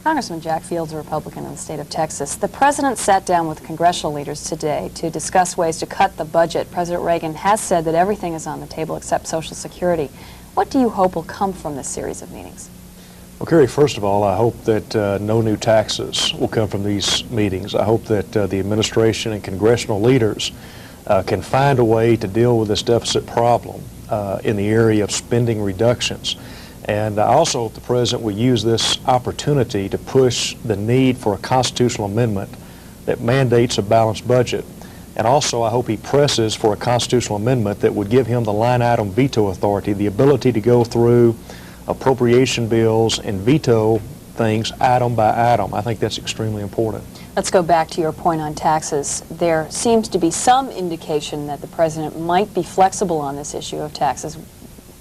Congressman Jack Fields, a Republican in the state of Texas. The president sat down with congressional leaders today to discuss ways to cut the budget. President Reagan has said that everything is on the table except Social Security. What do you hope will come from this series of meetings? Well, Carrie, first of all, I hope that no new taxes will come from these meetings. I hope that the administration and congressional leaders can find a way to deal with this deficit problem in the area of spending reductions. And I also hope the President will use this opportunity to push the need for a constitutional amendment that mandates a balanced budget. And also I hope he presses for a constitutional amendment that would give him the line item veto authority, the ability to go through appropriation bills and veto things item by item. I think that's extremely important. Let's go back to your point on taxes. There seems to be some indication that the President might be flexible on this issue of taxes.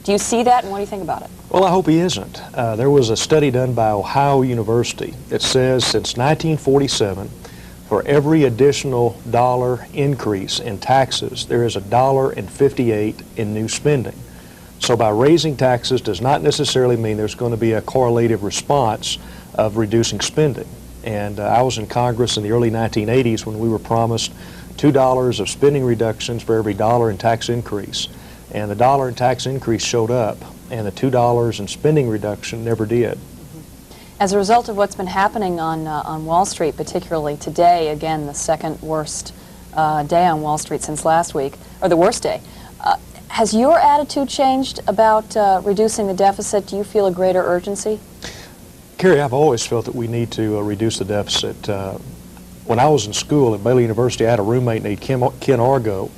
Do you see that, and what do you think about it? Well, I hope he isn't. There was a study done by Ohio University that says since 1947, for every additional dollar increase in taxes, there is $1.58 in new spending. So by raising taxes does not necessarily mean there's going to be a correlative response of reducing spending. And I was in Congress in the early 1980s when we were promised $2 of spending reductions for every dollar in tax increase. And the dollar in tax increase showed up, and the $2 in spending reduction never did. As a result of what's been happening on Wall Street, particularly today, again, the second worst day on Wall Street since last week, or the worst day, has your attitude changed about reducing the deficit? Do you feel a greater urgency? Carrie, I've always felt that we need to reduce the deficit. When I was in school at Baylor University, I had a roommate named Ken Argo,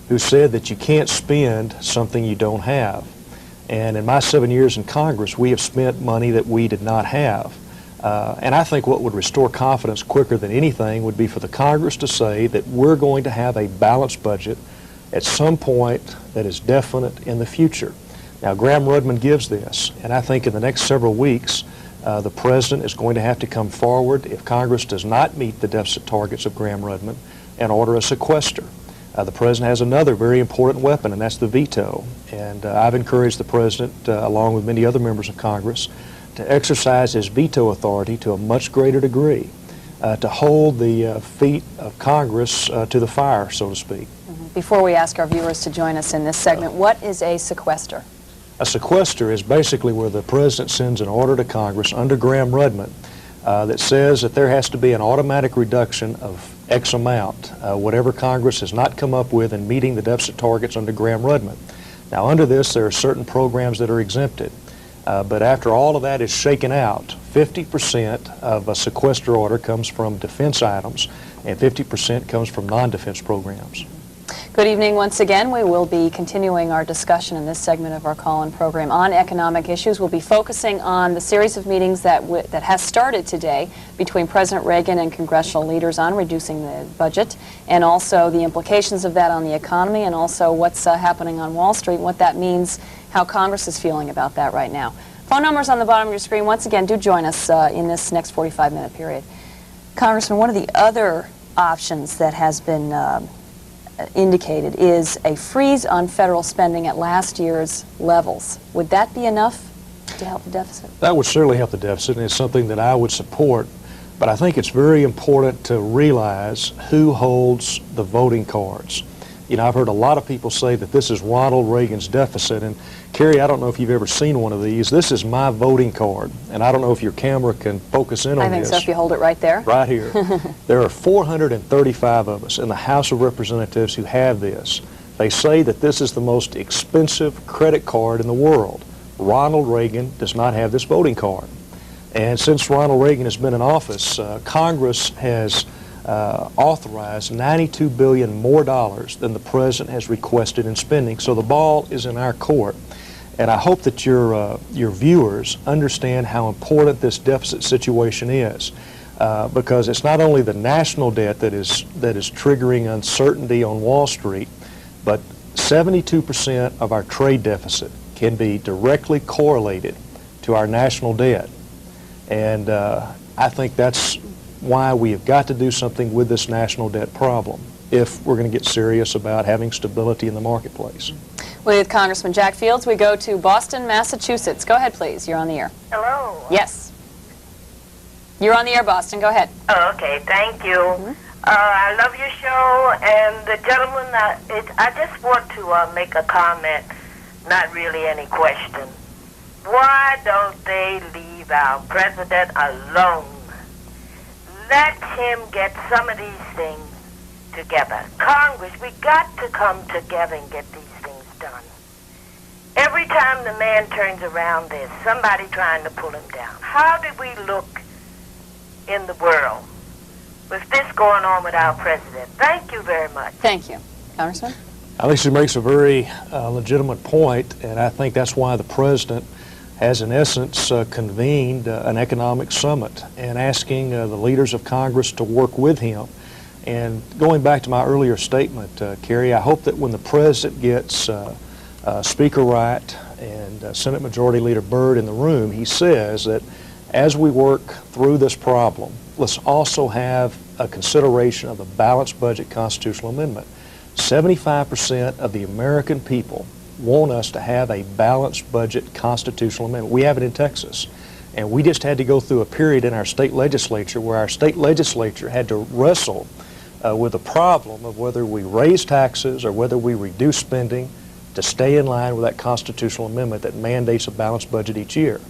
who said that you can't spend something you don't have. And in my 7 years in Congress, we have spent money that we did not have. And I think what would restore confidence quicker than anything would be for the Congress to say that we're going to have a balanced budget at some point that is definite in the future. Now, Gramm-Rudman gives this, and I think in the next several weeks, the President is going to have to come forward, if Congress does not meet the deficit targets of Gramm-Rudman, and order a sequester. The President has another very important weapon, and that's the veto. And I've encouraged the President, along with many other members of Congress, to exercise his veto authority to a much greater degree, to hold the feet of Congress to the fire, so to speak. Before we ask our viewers to join us in this segment, what is a sequester? A sequester is basically where the President sends an order to Congress under Gramm-Rudman that says that there has to be an automatic reduction of X amount, whatever Congress has not come up with in meeting the deficit targets under Gramm-Rudman. Now, under this, there are certain programs that are exempted. But after all of that is shaken out, 50% of a sequester order comes from defense items, and 50% comes from non-defense programs. Good evening once again. We will be continuing our discussion in this segment of our call-in program on economic issues. We'll be focusing on the series of meetings that has started today between President Reagan and congressional leaders on reducing the budget, and also the implications of that on the economy, and also what's happening on Wall Street and what that means, how Congress is feeling about that right now. Phone numbers on the bottom of your screen. Once again, do join us in this next 45-minute period. Congressman, one of the other options that has been indicated is a freeze on federal spending at last year's levels. Would that be enough to help the deficit? That would certainly help the deficit, and it's something that I would support. But I think it's very important to realize who holds the voting cards. You know, I've heard a lot of people say that this is Ronald Reagan's deficit, and Carrie, I don't know if you've ever seen one of these. This is my voting card, and I don't know if your camera can focus in on this. I think so, if you hold it right there. Right here. There are 435 of us in the House of Representatives who have this. They say that this is the most expensive credit card in the world. Ronald Reagan does not have this voting card. And since Ronald Reagan has been in office, Congress has authorized $92 billion more than the President has requested in spending. So the ball is in our court. And I hope that your viewers understand how important this deficit situation is, because it's not only the national debt that is triggering uncertainty on Wall Street, but 72% of our trade deficit can be directly correlated to our national debt. And I think that's why we have got to do something with this national debt problem if we're going to get serious about having stability in the marketplace. With Congressman Jack Fields, we go to Boston, Massachusetts. Go ahead, please. You're on the air. Hello. Yes. You're on the air, Boston. Go ahead. Oh, okay, thank you. I love your show, and the gentleman, I just want to make a comment, not really any question. Why don't they leave our president alone? Let him get some of these things together. Congress, we got to come together and get these things done. Every time the man turns around, there's somebody trying to pull him down. How did we look in the world with this going on with our president? Thank you very much. Thank you. Congressman? Alicia makes a very legitimate point, and I think that's why the president has, in essence, convened an economic summit and asking the leaders of Congress to work with him. And going back to my earlier statement, Kerry, I hope that when the president gets Speaker Wright and Senate Majority Leader Byrd in the room, he says that as we work through this problem, let's also have a consideration of a balanced budget constitutional amendment. 75% of the American people want us to have a balanced budget constitutional amendment. We have it in Texas. And we just had to go through a period in our state legislature where our state legislature had to wrestle with the problem of whether we raise taxes or whether we reduce spending to stay in line with that constitutional amendment that mandates a balanced budget each year.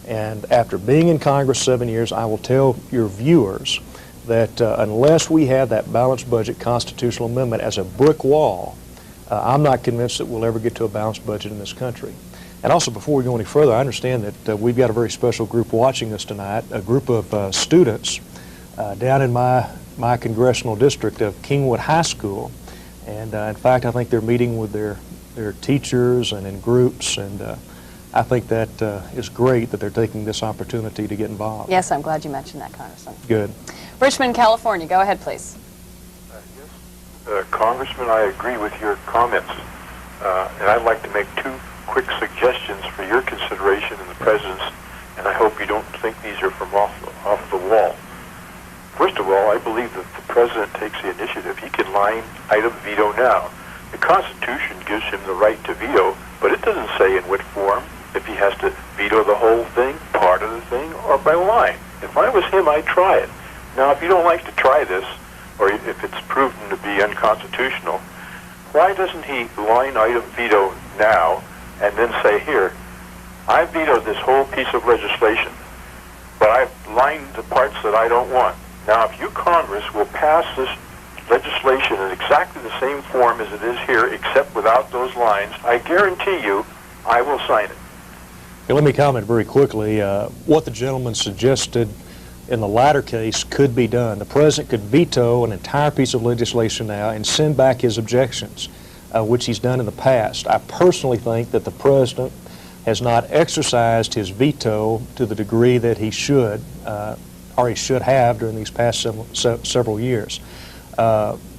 And after being in Congress 7 years, I will tell your viewers that unless we have that balanced budget constitutional amendment as a brick wall, I'm not convinced that we'll ever get to a balanced budget in this country. And also, before we go any further, I understand that we've got a very special group watching us tonight, a group of students down in my congressional district of Kingwood High School. And in fact, I think they're meeting with their teachers and in groups, and I think that is great that they're taking this opportunity to get involved. Yes, I'm glad you mentioned that, Congressman. Good. Richmond, California. Go ahead, please. Congressman, I agree with your comments, and I'd like to make two quick suggestions for your consideration and the President's, and I hope you don't think these are from off the wall. First of all, I believe that the President takes the initiative. He can line item veto now. The Constitution gives him the right to veto, but it doesn't say in what form, if he has to veto the whole thing, part of the thing, or by line. If I was him, I'd try it. Now, if you don't like to try this, or if it's proven to be unconstitutional, why doesn't he line item veto now and then say, here, I vetoed this whole piece of legislation, but I've lined the parts that I don't want. Now, if you, Congress, will pass this legislation in exactly the same form as it is here, except without those lines, I guarantee you I will sign it. Okay, let me comment very quickly. What the gentleman suggested in the latter case could be done. The President could veto an entire piece of legislation now and send back his objections, which he's done in the past. I personally think that the President has not exercised his veto to the degree that he should, or he should have during these past several years.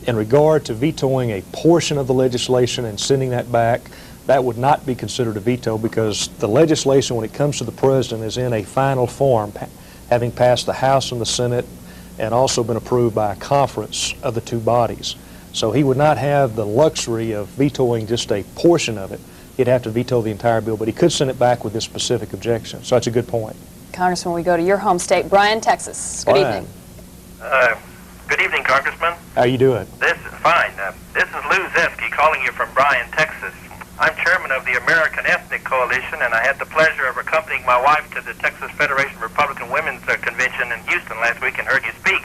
In regard to vetoing a portion of the legislation and sending that back, that would not be considered a veto because the legislation, when it comes to the President, is in a final form, having passed the House and the Senate and also been approved by a conference of the two bodies. So he would not have the luxury of vetoing just a portion of it. He'd have to veto the entire bill, but he could send it back with this specific objection. So that's a good point. Congressman, we go to your home state, Bryan, Texas. Good evening. Good evening, Congressman. How you doing? This is fine. This is Lou Zesky calling you from Bryan, Texas. I'm chairman of the American Ethnic Coalition, and I had the pleasure of accompanying my wife to the Texas Federation of Republican Women's Convention in Houston last week and heard you speak.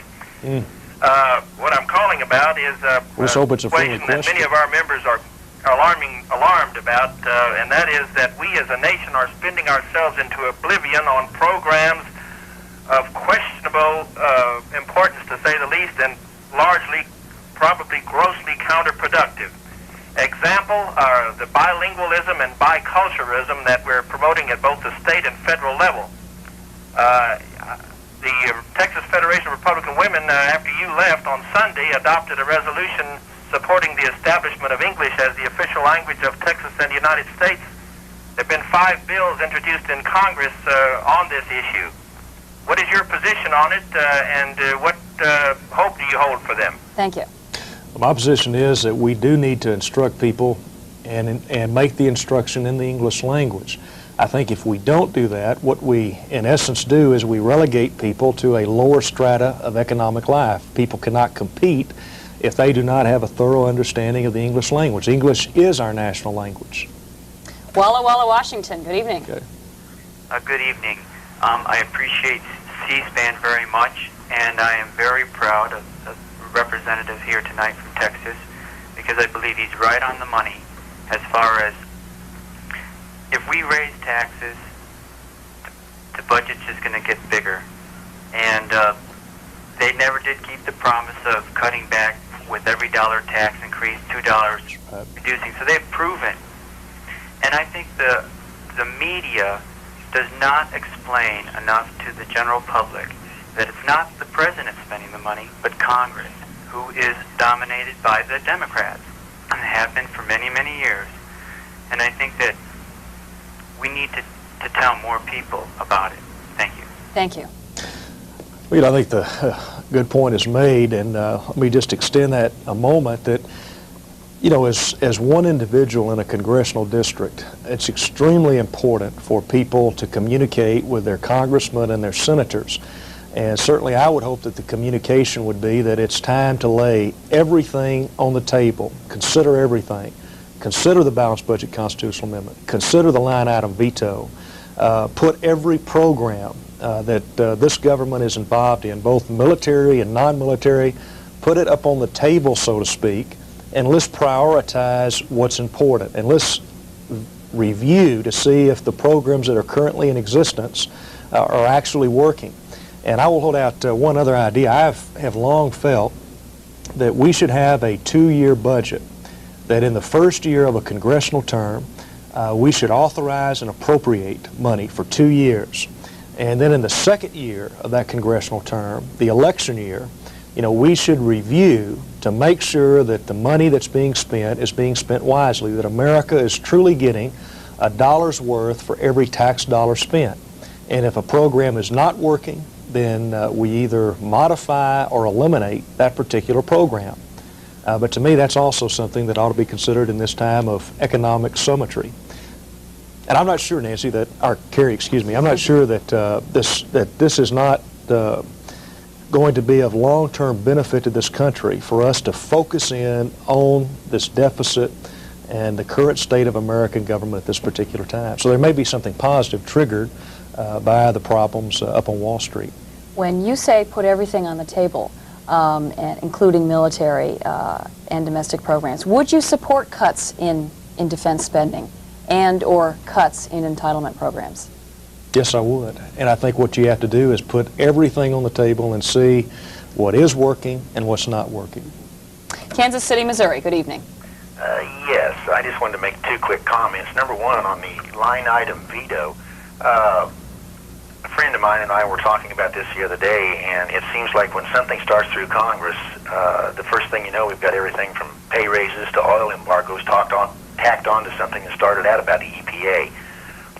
What I'm calling about is a question that many of our members are alarmed about, and that is that we as a nation are spending ourselves into oblivion on programs of questionable importance, to say the least, and largely, probably grossly counterproductive. Example are the bilingualism and biculturalism that we're promoting at both the state and federal level. The Texas Federation of Republican Women, after you left on Sunday, adopted a resolution supporting the establishment of English as the official language of Texas and the United States. There have been 5 bills introduced in Congress on this issue. What is your position on it, and what hope do you hold for them? Thank you. My position is that we do need to instruct people and make the instruction in the English language. I think if we don't do that, what we in essence do is we relegate people to a lower strata of economic life. People cannot compete if they do not have a thorough understanding of the English language. English is our national language. Walla Walla, Washington, good evening. Okay. Good evening. I appreciate C-SPAN very much, and I am very proud of the representative here tonight from Texas, because I believe he's right on the money as far as if we raise taxes, the budget's just going to get bigger. And they never did keep the promise of cutting back with every dollar tax increase, $2 reducing. So they've proven. And I think the media does not explain enough to the general public that it's not the president spending the money, but Congress, who is dominated by the Democrats, and have been for many, many years. And I think that we need to tell more people about it. Thank you. Thank you. Well, I think the good point is made, and let me just extend that a moment that, you know, as one individual in a congressional district, it's extremely important for people to communicate with their congressmen and their senators. And certainly I would hope that the communication would be that it's time to lay everything on the table, consider everything. Consider the balanced budget constitutional amendment. Consider the line item veto. Put every program that this government is involved in, both military and non-military, put it up on the table, so to speak, and let's prioritize what's important. And let's review to see if the programs that are currently in existence are actually working. And I will hold out one other idea. I have long felt that we should have a 2-year budget, that in the first year of a congressional term, we should authorize and appropriate money for 2 years. And then in the second year of that congressional term, the election year, you know, we should review to make sure that the money that's being spent is being spent wisely, that America is truly getting a dollar's worth for every tax dollar spent. And if a program is not working, then we either modify or eliminate that particular program. But to me, that's also something that ought to be considered in this time of economic symmetry. And I'm not sure, Nancy, or Carrie, excuse me, I'm not sure that this is not going to be of long-term benefit to this country for us to focus in on this deficit and the current state of American government at this particular time. So there may be something positive triggered by the problems up on Wall Street. When you say put everything on the table, and including military and domestic programs, would you support cuts in defense spending and or cuts in entitlement programs? Yes, I would. And I think what you have to do is put everything on the table and see what is working and what's not working. Kansas City, Missouri, good evening. Yes, I just wanted to make 2 quick comments. Number one, on the line item veto, a friend of mine and I were talking about this the other day, and it seems like when something starts through Congress, the first thing you know, we've got everything from pay raises to oil embargoes tacked on to something that started out about the EPA.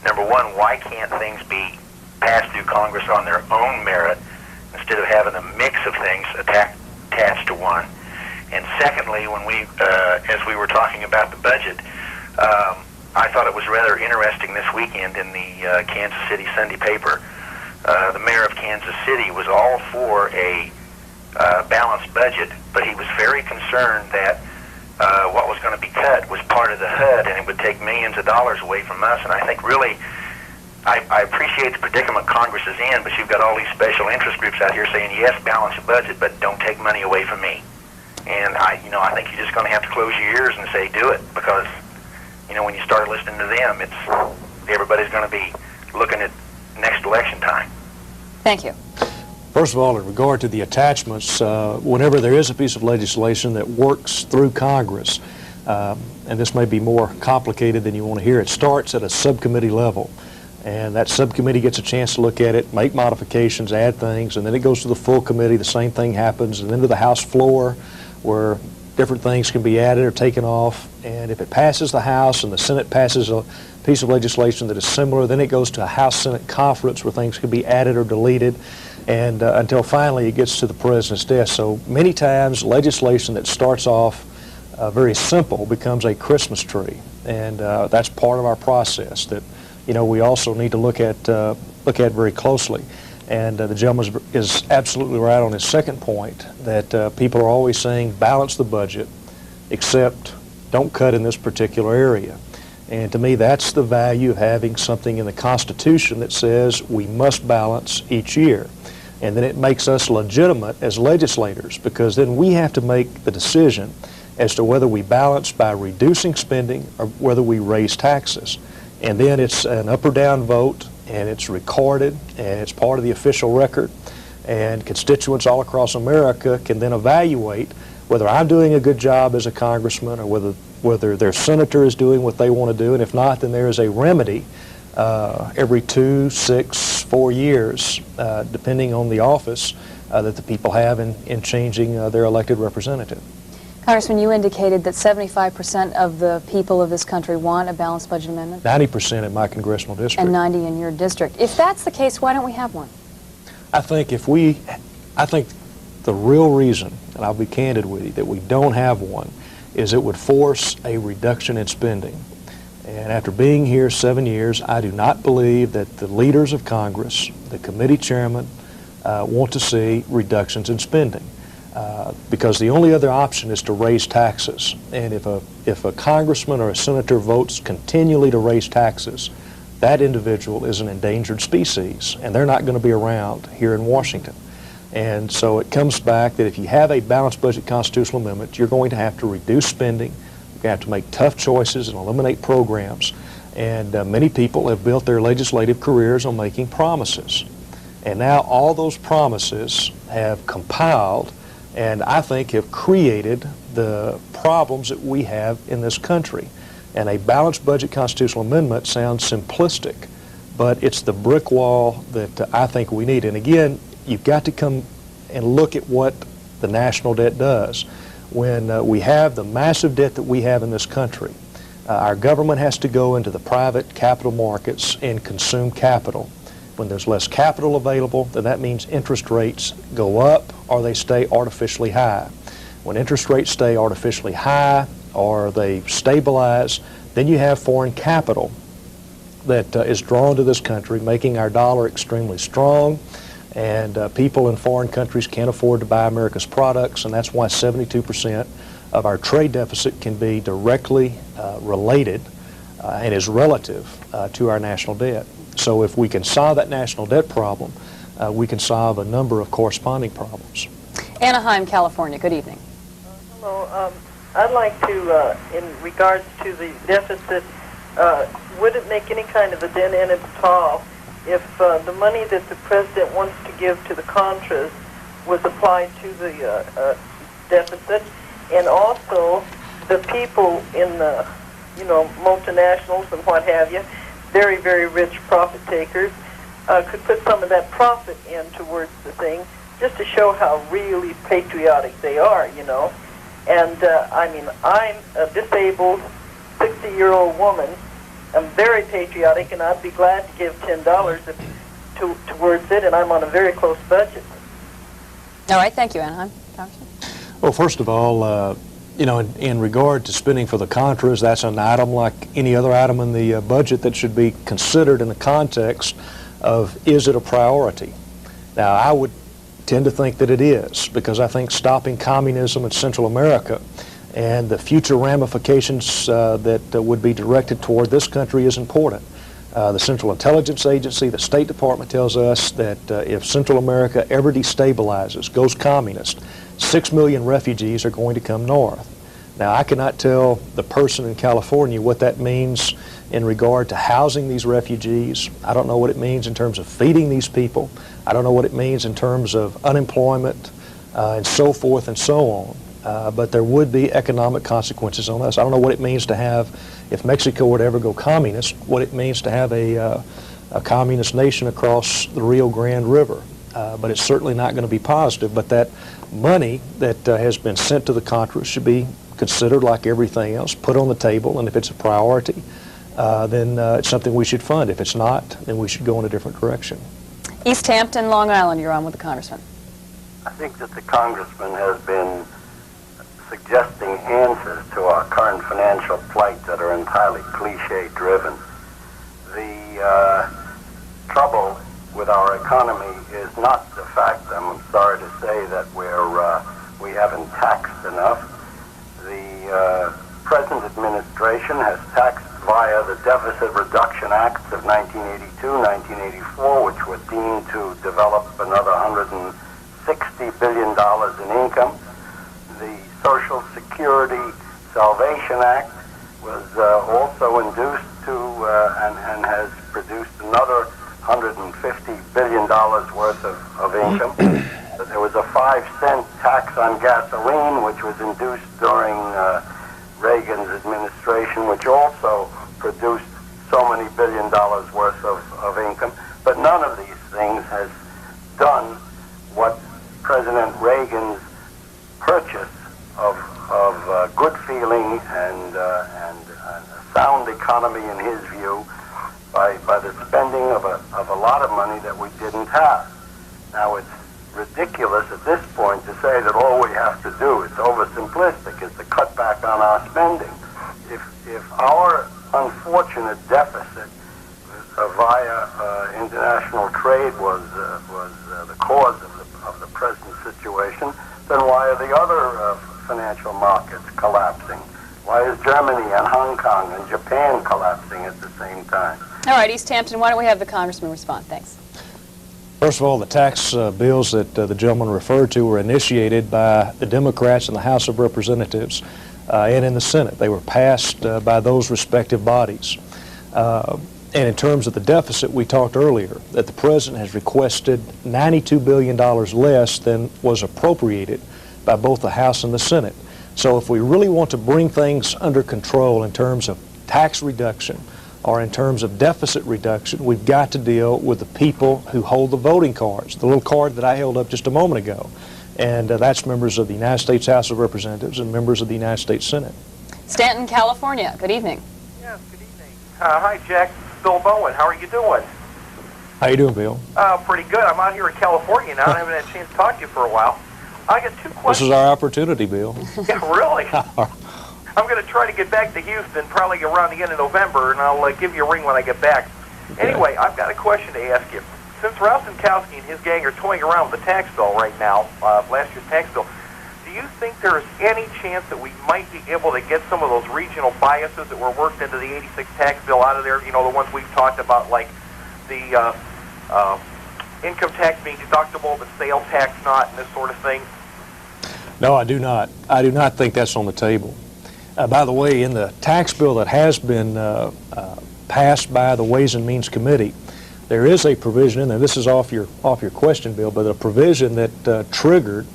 Number one, why can't things be passed through Congress on their own merit instead of having a mix of things attached to one? And secondly, when as we were talking about the budget, I thought it was rather interesting this weekend in the Kansas City Sunday paper. The mayor of Kansas City was all for a balanced budget, but he was very concerned that what was going to be cut was part of the HUD, and it would take millions of dollars away from us. And I think really, I appreciate the predicament Congress is in, but you've got all these special interest groups out here saying, yes, balance the budget, but don't take money away from me. And I think you're just going to have to close your ears and say, do it, because, when you start listening to them, everybody's going to be looking at next election time. Thank you. First of all, in regard to the attachments, whenever there is a piece of legislation that works through Congress, and this may be more complicated than you want to hear, it starts at a subcommittee level. And that subcommittee gets a chance to look at it, make modifications, add things, and then it goes to the full committee. The same thing happens, and then to the House floor, where different things can be added or taken off. And if it passes the House and the Senate passes a piece of legislation that is similar, then it goes to a House-Senate conference where things can be added or deleted, and until finally it gets to the President's desk. So many times legislation that starts off very simple becomes a Christmas tree, and that's part of our process, that we also need to look at very closely. And the gentleman is absolutely right on his second point, that people are always saying balance the budget, except don't cut in this particular area. And to me, that's the value of having something in the Constitution that says we must balance each year. And then it makes us legitimate as legislators, because then we have to make the decision as to whether we balance by reducing spending or whether we raise taxes. And then it's an up or down vote, and it's recorded, and it's part of the official record, and constituents all across America can then evaluate whether I'm doing a good job as a congressman or whether their senator is doing what they want to do, and if not, then there is a remedy every 2, 6, 4 years, depending on the office that the people have in changing their elected representative. Congressman, you indicated that 75% of the people of this country want a balanced budget amendment. 90% in my congressional district. And 90 in your district. If that's the case, why don't we have one? I think the real reason, and I'll be candid with you, that we don't have one is it would force a reduction in spending. And after being here 7 years, I do not believe that the leaders of Congress, the committee chairman, want to see reductions in spending. Because the only other option is to raise taxes. And if a congressman or a senator votes continually to raise taxes, that individual is an endangered species, and they're not going to be around here in Washington. And so it comes back that if you have a balanced budget constitutional amendment, you're going to have to reduce spending, you're going to have to make tough choices and eliminate programs. And many people have built their legislative careers on making promises. And now all those promises have compiled and I think have created the problems that we have in this country. And a balanced budget constitutional amendment sounds simplistic, but it's the brick wall that I think we need. And again, you've got to come and look at what the national debt does. When we have the massive debt that we have in this country, our government has to go into the private capital markets and consume capital. When there's less capital available, then that means interest rates go up or they stay artificially high. When interest rates stay artificially high or they stabilize, then you have foreign capital that is drawn to this country, making our dollar extremely strong, and people in foreign countries can't afford to buy America's products, and that's why 72% of our trade deficit can be directly related and is relative to our national debt. So if we can solve that national debt problem, we can solve a number of corresponding problems. Anaheim, California, good evening. Hello. I'd like to, in regards to the deficit, would it make any kind of a dent in it at all if the money that the president wants to give to the Contras was applied to the deficit, and also the people in the, multinationals and what have you, very, very rich profit takers, could put some of that profit in towards the thing, just to show how really patriotic they are, And, I'm a disabled 60-year-old woman. I'm very patriotic, and I'd be glad to give $10 towards it, and I'm on a very close budget. All right, thank you, Anaheim. Congressman? Well, first of all, in regard to spending for the Contras, that's an item like any other item in the budget that should be considered in the context of, is it a priority? Now, I would tend to think that it is, because I think stopping communism in Central America and the future ramifications that would be directed toward this country is important. The Central Intelligence Agency, the State Department tells us that if Central America ever destabilizes, goes communist, 6 million refugees are going to come north. Now, I cannot tell the person in California what that means in regard to housing these refugees. I don't know what it means in terms of feeding these people. I don't know what it means in terms of unemployment and so forth and so on. But there would be economic consequences on us. I don't know what it means to have, if Mexico would ever go communist, what it means to have a communist nation across the Rio Grande River. But it's certainly not going to be positive. But that money that has been sent to the Contras should be considered like everything else, put on the table, and if it's a priority, then it's something we should fund. If it's not, then we should go in a different direction. East Hampton, Long Island, you're on with the Congressman. I think that the Congressman has been suggesting answers to our current financial plight that are entirely cliche-driven. The trouble with our economy is not the fact, I'm sorry to say, that we haven't taxed enough. The present administration has taxed via the Deficit Reduction Acts of 1982, 1984, which were deemed to develop another $160 billion in income. The Social Security Salvation Act was also induced to and has produced another $150 billion worth of income. There was a 5-cent tax on gasoline, which was induced during Reagan's administration, which also produced so many $1 billion worth of income. But none of these things has done what President Reagan's purchase of good feeling and a sound economy, in his view, by the spending of a lot of money that we didn't have. Now, it's ridiculous at this point to say that all we have to do, it's oversimplistic, is to cut back on our spending. If our unfortunate deficit via international trade was the cause of the present situation, then why are the other financial markets collapsing? Why is Germany and Hong Kong and Japan collapsing at the same time? All right, East Hampton, why don't we have the Congressman respond? Thanks. First of all, the tax bills that the gentleman referred to were initiated by the Democrats in the House of Representatives and in the Senate. They were passed by those respective bodies. And in terms of the deficit, we talked earlier that the President has requested $92 billion less than was appropriated by both the House and the Senate. So if we really want to bring things under control in terms of tax reduction or in terms of deficit reduction, we've got to deal with the people who hold the voting cards, the little card that I held up just a moment ago. And that's members of the United States House of Representatives and members of the United States Senate. Stanton, California. Good evening. Yes, good evening. Hi, Jack. Bill Bowen. How are you doing? How you doing, Bill? Pretty good. I'm out here in California now. I haven't had a chance to talk to you for a while. I got two questions. This is our opportunity, Bill. Yeah, really? I'm going to try to get back to Houston probably around the end of November, and I'll give you a ring when I get back. Okay. Anyway, I've got a question to ask you. Since Ralph Zinkowski and his gang are toying around with the tax bill right now, last year's tax bill, do you think there is any chance that we might be able to get some of those regional biases that were worked into the 86 tax bill out of there? You know, the ones we've talked about, like the income tax being deductible, but sales tax not, and this sort of thing? No, I do not. I do not think that's on the table. By the way, in the tax bill that has been passed by the Ways and Means Committee, there is a provision in there. This is off your question, Bill, but a provision that triggered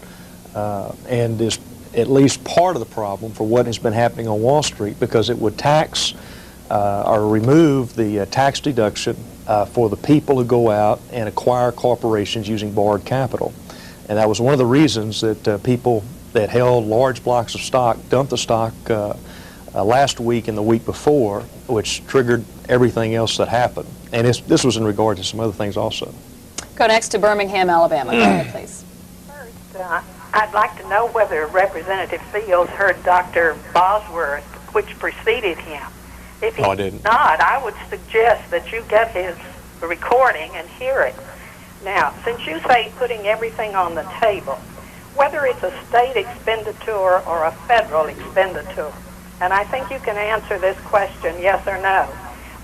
and is at least part of the problem for what has been happening on Wall Street, because it would tax or remove the tax deduction for the people who go out and acquire corporations using borrowed capital. And that was one of the reasons that people that held large blocks of stock dumped the stock last week and the week before, which triggered everything else that happened. And this was in regard to some other things also. Go next to Birmingham, Alabama. Go ahead, please. First, I'd like to know whether Representative Fields heard Dr. Bosworth, which preceded him. If he did not, I would suggest that you get his recording and hear it. Now, since you say putting everything on the table, whether it's a state expenditure or a federal expenditure, and I think you can answer this question yes or no,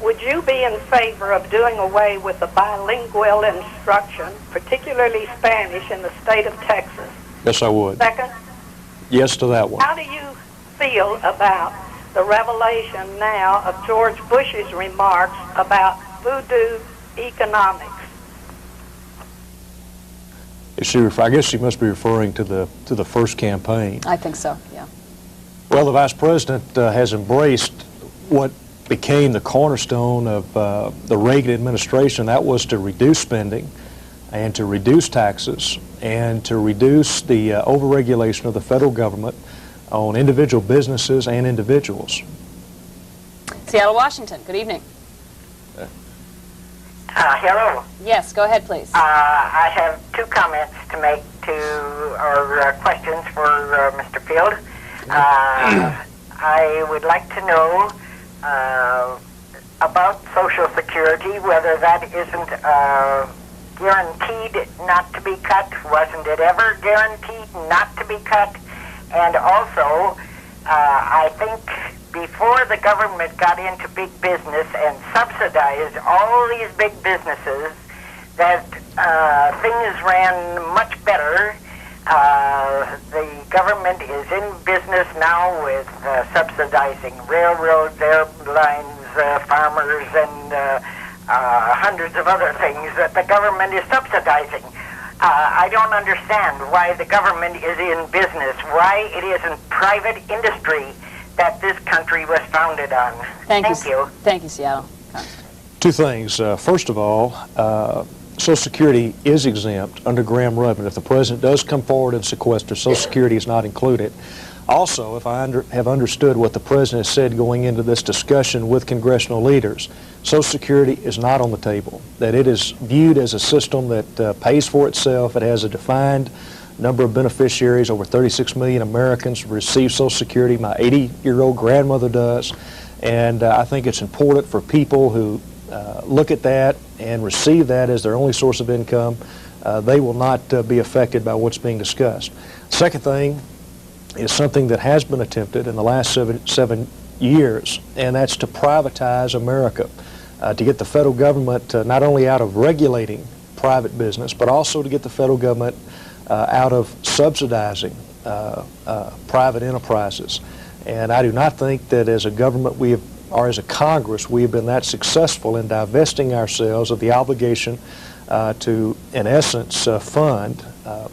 would you be in favor of doing away with the bilingual instruction, particularly Spanish, in the state of Texas? Yes, I would. Second? Yes to that one. How do you feel about the revelation now of George Bush's remarks about voodoo economics? I guess she must be referring to the first campaign. I think so, yeah. Well, the Vice President has embraced what became the cornerstone of the Reagan administration. That was to reduce spending and to reduce taxes and to reduce the overregulation of the federal government on individual businesses and individuals. Seattle, Washington. Good evening. Hello. Yes, go ahead, please. I have two comments to make or questions for Mr. Field. I would like to know about Social Security, whether that isn't guaranteed not to be cut. Wasn't it ever guaranteed not to be cut? And also, I think before the government got into big business and subsidized all these big businesses, that things ran much better. The government is in business now with subsidizing railroads, airlines, farmers, and hundreds of other things that the government is subsidizing. I don't understand why the government is in business, why it isn't private industry that this country was founded on. Thank you. Thank you, Seattle. Two things. First of all, Social Security is exempt under Gramm-Rubin. If the President does come forward and sequester, Social Security is not included. Also, if I have understood what the President said going into this discussion with congressional leaders, Social Security is not on the table, that it is viewed as a system that pays for itself. It has a defined number of beneficiaries. Over 36 million Americans receive Social Security. My 80-year-old grandmother does. And I think it's important for people who look at that and receive that as their only source of income. They will not be affected by what's being discussed. Second thing is something that has been attempted in the last seven years, and that's to privatize America, to get the federal government not only out of regulating private business, but also to get the federal government out of subsidizing private enterprises. And I do not think that as a government or as a Congress we have been that successful in divesting ourselves of the obligation to, in essence, fund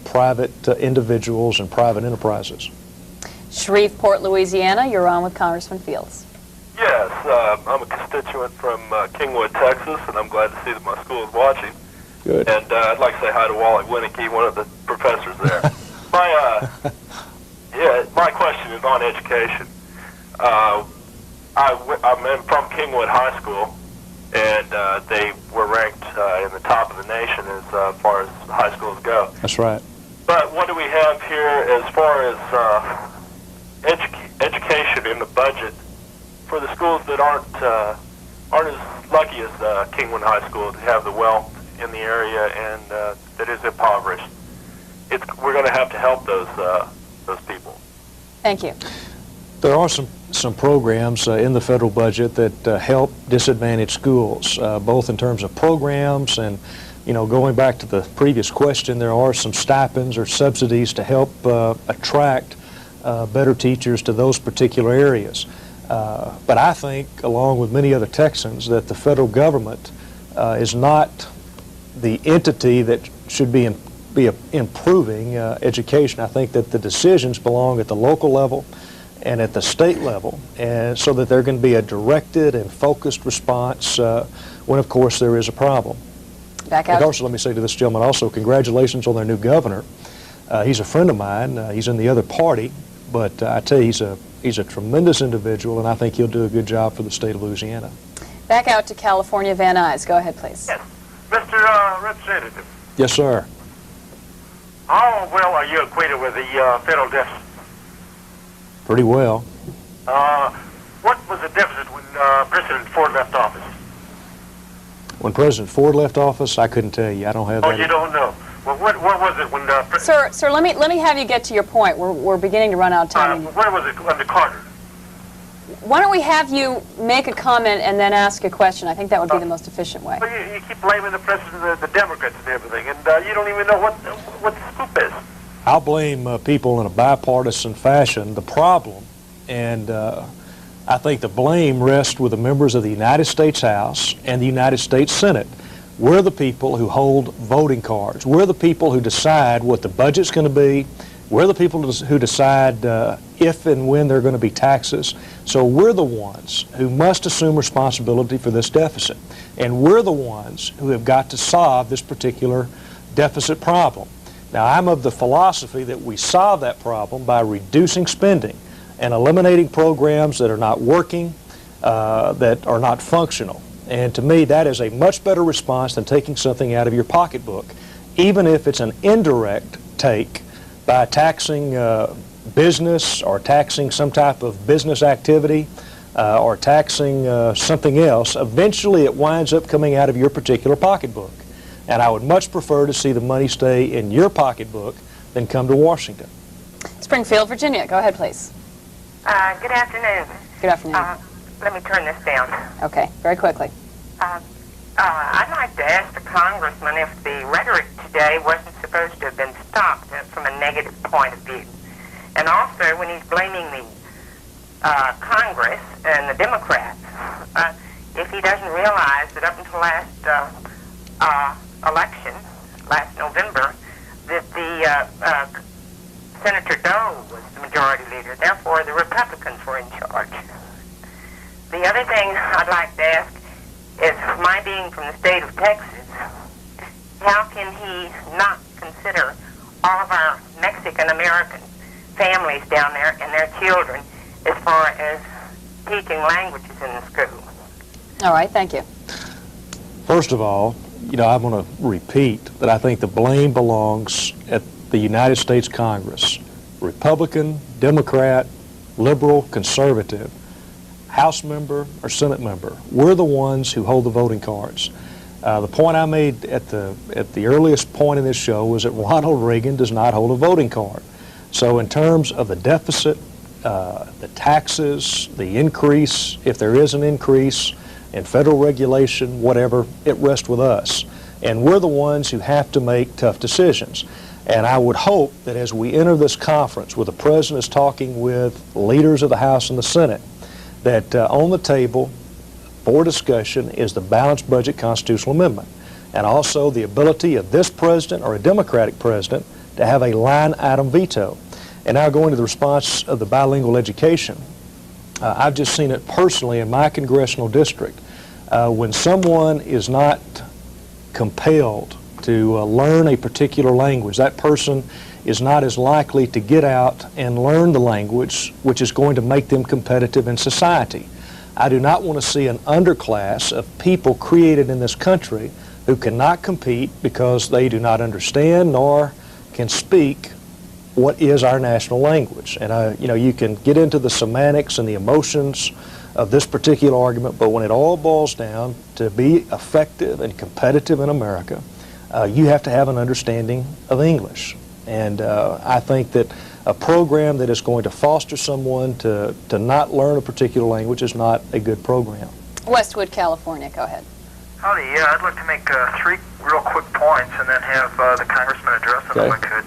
private individuals and private enterprises. Shreveport, Louisiana, you're on with Congressman Fields. Yes, I'm a constituent from Kingwood, Texas, and I'm glad to see that my school is watching. Good. And I'd like to say hi to Wally Winnicky, one of the professors there. My question is on education. I'm from Kingwood High School, and they were ranked in the top of the nation as far as high schools go. That's right. But what do we have here as far as education in the budget for the schools that aren't as lucky as Kingwood High School to have the wealth in the area and that is impoverished? We're going to have to help those people. Thank you. There are some programs in the federal budget that help disadvantaged schools, both in terms of programs and, going back to the previous question, there are some stipends or subsidies to help attract better teachers to those particular areas. But I think, along with many other Texans, that the federal government is not the entity that should be improving education. I think that the decisions belong at the local level and at the state level, and so that there can be a directed and focused response when, of course, there is a problem. Back out. And also, let me say to this gentleman also, congratulations on their new governor. He's a friend of mine. He's in the other party, but I tell you, he's a tremendous individual, and I think he'll do a good job for the state of Louisiana. Back out to California, Van Nuys. Go ahead, please. Yes. Mr. Representative. Yes, sir. How well are you acquainted with the federal deficit? Pretty well. What was the deficit when President Ford left office? When President Ford left office, I couldn't tell you. I don't have that. Oh, you don't know. Well, what was it when Sir, let me have you get to your point. We're beginning to run out of time. What was it under Carter? Why don't we have you make a comment and then ask a question? I think that would be the most efficient way. Well, you keep blaming the president, the Democrats and everything, and you don't even know what the scoop is. I'll blame people in a bipartisan fashion. The problem, and I think the blame rests with the members of the United States House and the United States Senate. We're the people who hold voting cards. We're the people who decide what the budget's going to be. We're the people who decide if and when there are going to be taxes. So we're the ones who must assume responsibility for this deficit. And we're the ones who have got to solve this particular deficit problem. Now, I'm of the philosophy that we solve that problem by reducing spending and eliminating programs that are not working, that are not functional. And to me, that is a much better response than taking something out of your pocketbook, even if it's an indirect take by taxing business or taxing some type of business activity. or taxing something else, eventually it winds up coming out of your particular pocketbook. And I would much prefer to see the money stay in your pocketbook than come to Washington. Springfield, Virginia. Go ahead, please. Good afternoon. Good afternoon. Let me turn this down. Okay, very quickly. I'd like to ask the congressman if the rhetoric today wasn't supposed to have been stopped from a negative point of view. And also, when he's blaming the Congress and the Democrats, if he doesn't realize that up until last election, last November, that the Senator Doe was the majority leader. Therefore, the Republicans were in charge. The other thing I'd like to ask is, my being from the state of Texas, how can he not consider all of our Mexican-American families down there and their children as far as teaching languages in the school? All right, thank you. First of all, I'm going to repeat that I think the blame belongs at the United States Congress. Republican, Democrat, liberal, conservative, House member or Senate member. We're the ones who hold the voting cards. The point I made at the earliest point in this show was that Ronald Reagan does not hold a voting card. So in terms of the deficit, the taxes, the increase, if there is an increase in federal regulation, whatever, it rests with us. And we're the ones who have to make tough decisions. And I would hope that as we enter this conference where the President is talking with leaders of the House and the Senate, that on the table for discussion is the Balanced Budget Constitutional Amendment, and also the ability of this President or a Democratic President to have a line item veto. And now going to the response of the bilingual education, I've just seen it personally in my congressional district. When someone is not compelled to learn a particular language, that person is not as likely to get out and learn the language, which is going to make them competitive in society. I do not want to see an underclass of people created in this country who cannot compete because they do not understand nor can speak what is our national language. And you can get into the semantics and the emotions of this particular argument, but when it all boils down to be effective and competitive in America, you have to have an understanding of English. And I think that a program that is going to foster someone to not learn a particular language is not a good program. Westwood, California. Go ahead. Howdy, yeah, I'd like to make 3 real quick points and then have the congressman address them if I could.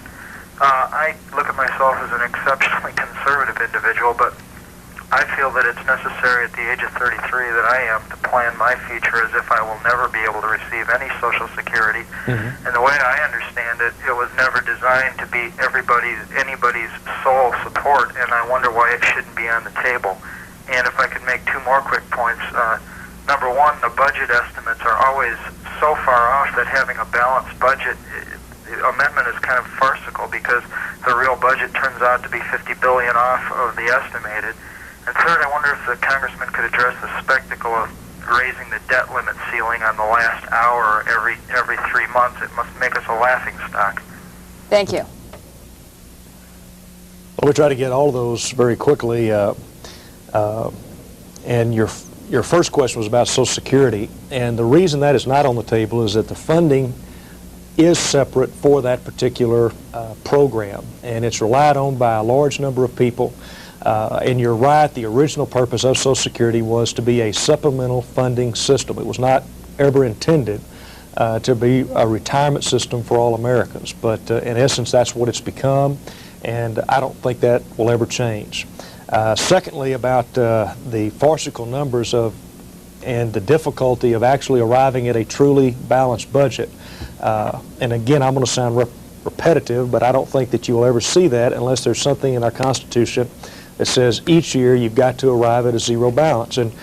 I look at myself as an exceptionally conservative individual, but I feel that it's necessary at the age of 33 that I am to plan my future as if I will never be able to receive any Social Security. And the way I understand it, it was never designed to be anybody's sole support, and I wonder why it shouldn't be on the table. And if I could make 2 more quick points. Number 1, the budget estimates are always so far off that having a balanced budget amendment is kind of farcical because the real budget turns out to be $50 billion off of the estimated. And third, I wonder if the congressman could address the spectacle of raising the debt limit ceiling on the last hour every 3 months. It must make us a laughing stock. Thank you. Well, we try to get all of those very quickly. And your first question was about Social Security, and the reason that is not on the table is that the funding is separate for that particular program, and it's relied on by a large number of people. And you're right, the original purpose of Social Security was to be a supplemental funding system. It was not ever intended to be a retirement system for all Americans, but in essence that's what it's become, and I don't think that will ever change. Secondly, about the farcical numbers and the difficulty of actually arriving at a truly balanced budget. And again, I'm going to sound repetitive, but I don't think that you will ever see that unless there's something in our Constitution that says each year you've got to arrive at a zero balance. And,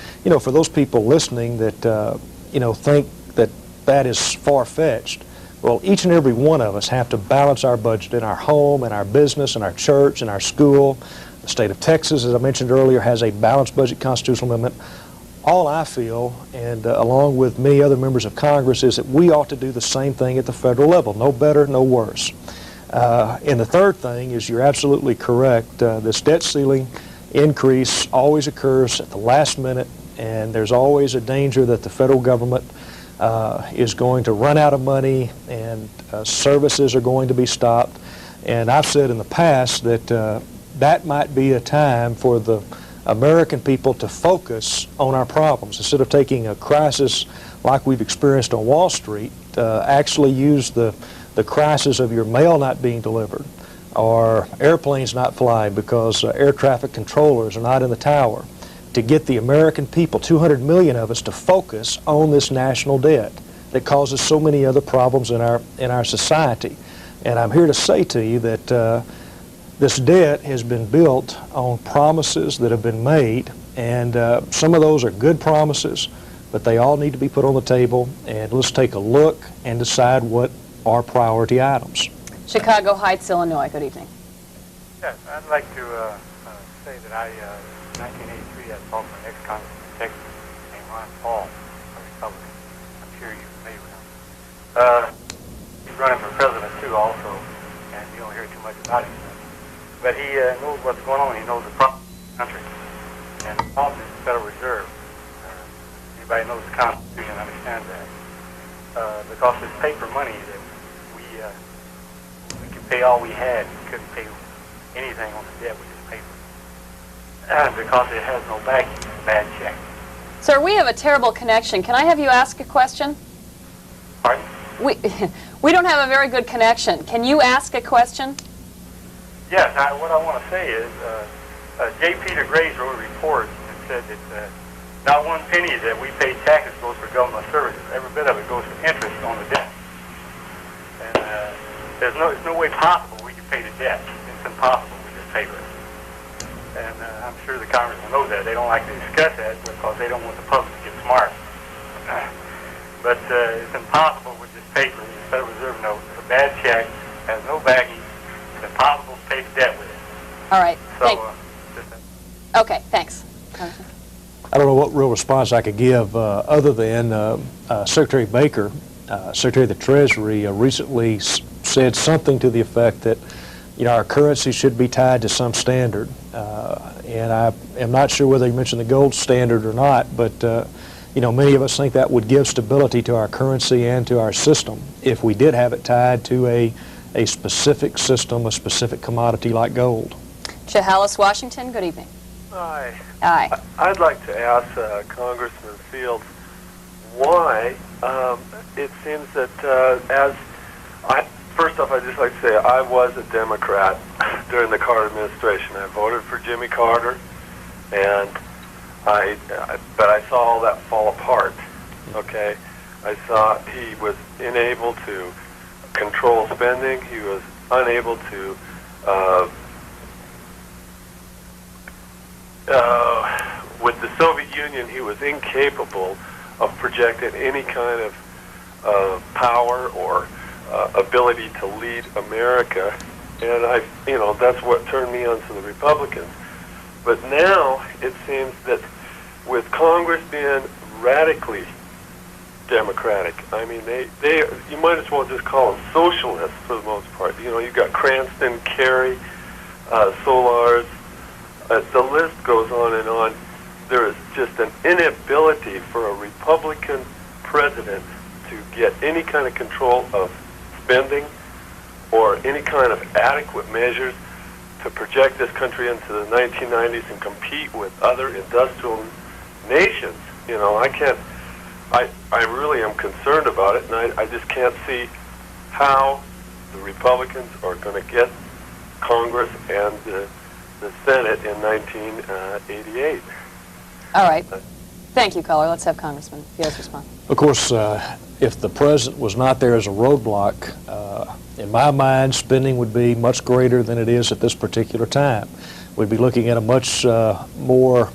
for those people listening that, think that that is far-fetched, well, each and every one of us have to balance our budget in our home, in our business, in our church, in our school. The state of Texas, as I mentioned earlier, has a balanced budget constitutional amendment. All I feel, and along with many other members of Congress, is that we ought to do the same thing at the federal level. No better, no worse. And the third thing is you're absolutely correct. This debt ceiling increase always occurs at the last minute, and there's always a danger that the federal government is going to run out of money and services are going to be stopped. And I've said in the past that that might be a time for the American people to focus on our problems. Instead of taking a crisis like we've experienced on Wall Street, actually use the crisis of your mail not being delivered or airplanes not flying because air traffic controllers are not in the tower, to get the American people, 200 million of us, to focus on this national debt that causes so many other problems in our society. And I'm here to say to you that this debt has been built on promises that have been made, and some of those are good promises, but they all need to be put on the table, and let's take a look and decide what are priority items. Chicago Heights, Illinois. Good evening. Yes, I'd like to say that I, in 1983, I fought for an ex-congressman in Texas named Ron Paul, a Republican. I'm sure you're familiar with him. He's running for president, too, also, and you don't hear too much about him. But he knows what's going on. He knows the problem of the country. And the problem is the Federal Reserve. Anybody knows the Constitution understands that. Because it's paper money that we could pay all we had. We couldn't pay anything on the debt with this paper. Because it has no backing. It's a bad check. Sir, we have a terrible connection. Can I have you ask a question? Pardon? We don't have a very good connection. Can you ask a question? Yes, what I want to say is, J. Peter Graves wrote a report and said that not one penny that we pay taxes goes for government services. Every bit of it goes for interest on the debt. And there's no way possible we can pay the debt. It's impossible with this paper. And I'm sure the congressman knows that. They don't like to discuss that because they don't want the public to get smart. But it's impossible with this paper. The Federal Reserve note, it's a bad check, has no backing. It's impossible to pay the debt with it. All right. So, okay, thanks. I don't know what real response I could give other than Secretary Baker, Secretary of the Treasury, recently said something to the effect that, you know, our currency should be tied to some standard. And I am not sure whether he mentioned the gold standard or not, but you know, many of us think that would give stability to our currency and to our system if we did have it tied to a specific system, a specific commodity like gold. Chehalis, Washington, good evening. Hi. Hi. I'd like to ask Congressman Fields why it seems that first off, I'd just like to say I was a Democrat during the Carter administration. I voted for Jimmy Carter, and but I saw all that fall apart. Okay, I saw he was unable to control spending. He was unable to with the Soviet Union, he was incapable of projecting any kind of power or ability to lead America, and that's what turned me on to the Republicans. But now it seems that with Congress being radically Democratic, I mean, you might as well just call them socialists for the most part. You know, you've got Cranston, Kerry, Solars, the list goes on and on. There is just an inability for a Republican president to get any kind of control of spending or any kind of adequate measures to project this country into the 1990s and compete with other industrial nations. You know, I really am concerned about it, and I just can't see how the Republicans are going to get Congress and the Senate in 1988. All right. Thank you, caller. Let's have Congressman Fields respond. Of course, if the president was not there as a roadblock, in my mind, spending would be much greater than it is at this particular time. We'd be looking at a much more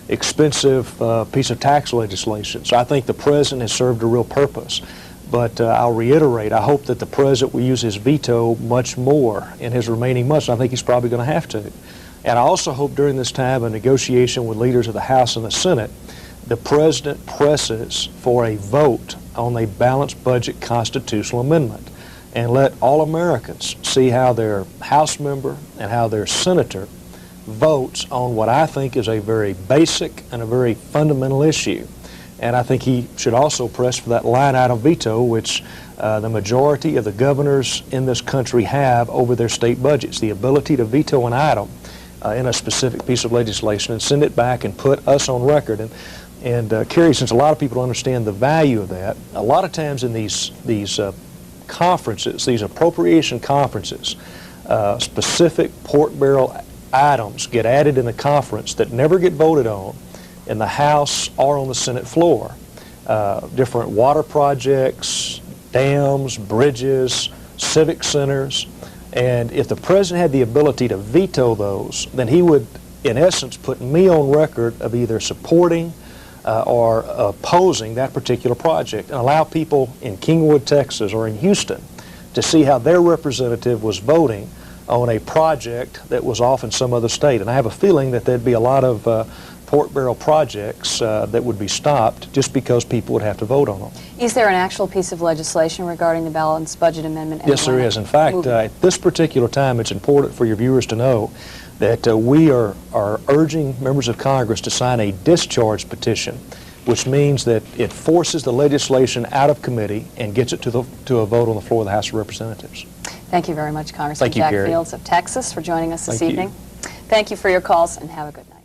expensive piece of tax legislation. So I think the president has served a real purpose. But I'll reiterate, I hope that the president will use his veto much more in his remaining months. I think he's probably going to have to. And I also hope during this time of negotiation with leaders of the House and the Senate, the president presses for a vote on a balanced budget constitutional amendment and let all Americans see how their House member and how their senator votes on what I think is a very basic and a very fundamental issue. And I think he should also press for that line item veto, which the majority of the governors in this country have over their state budgets, the ability to veto an item in a specific piece of legislation and send it back and put us on record. And Kerry, since a lot of people don't understand the value of that, a lot of times in these conferences, these appropriation conferences, specific pork barrel items get added in the conference that never get voted on in the House or on the Senate floor. Different water projects, dams, bridges, civic centers. And if the president had the ability to veto those, then he would, in essence, put me on record of either supporting or opposing that particular project, and allow people in Kingwood, Texas, or in Houston to see how their representative was voting on a project that was off in some other state. And I have a feeling that there'd be a lot of pork barrel projects that would be stopped just because people would have to vote on them. Is there an actual piece of legislation regarding the balanced budget amendment? Yes, there is. In fact, at this particular time, it's important for your viewers to know that we are urging members of Congress to sign a discharge petition, which means that it forces the legislation out of committee and gets it to a vote on the floor of the House of Representatives. Thank you very much, Congressman Jack Fields of Texas, for joining us this evening. Thank you for your calls, and have a good night.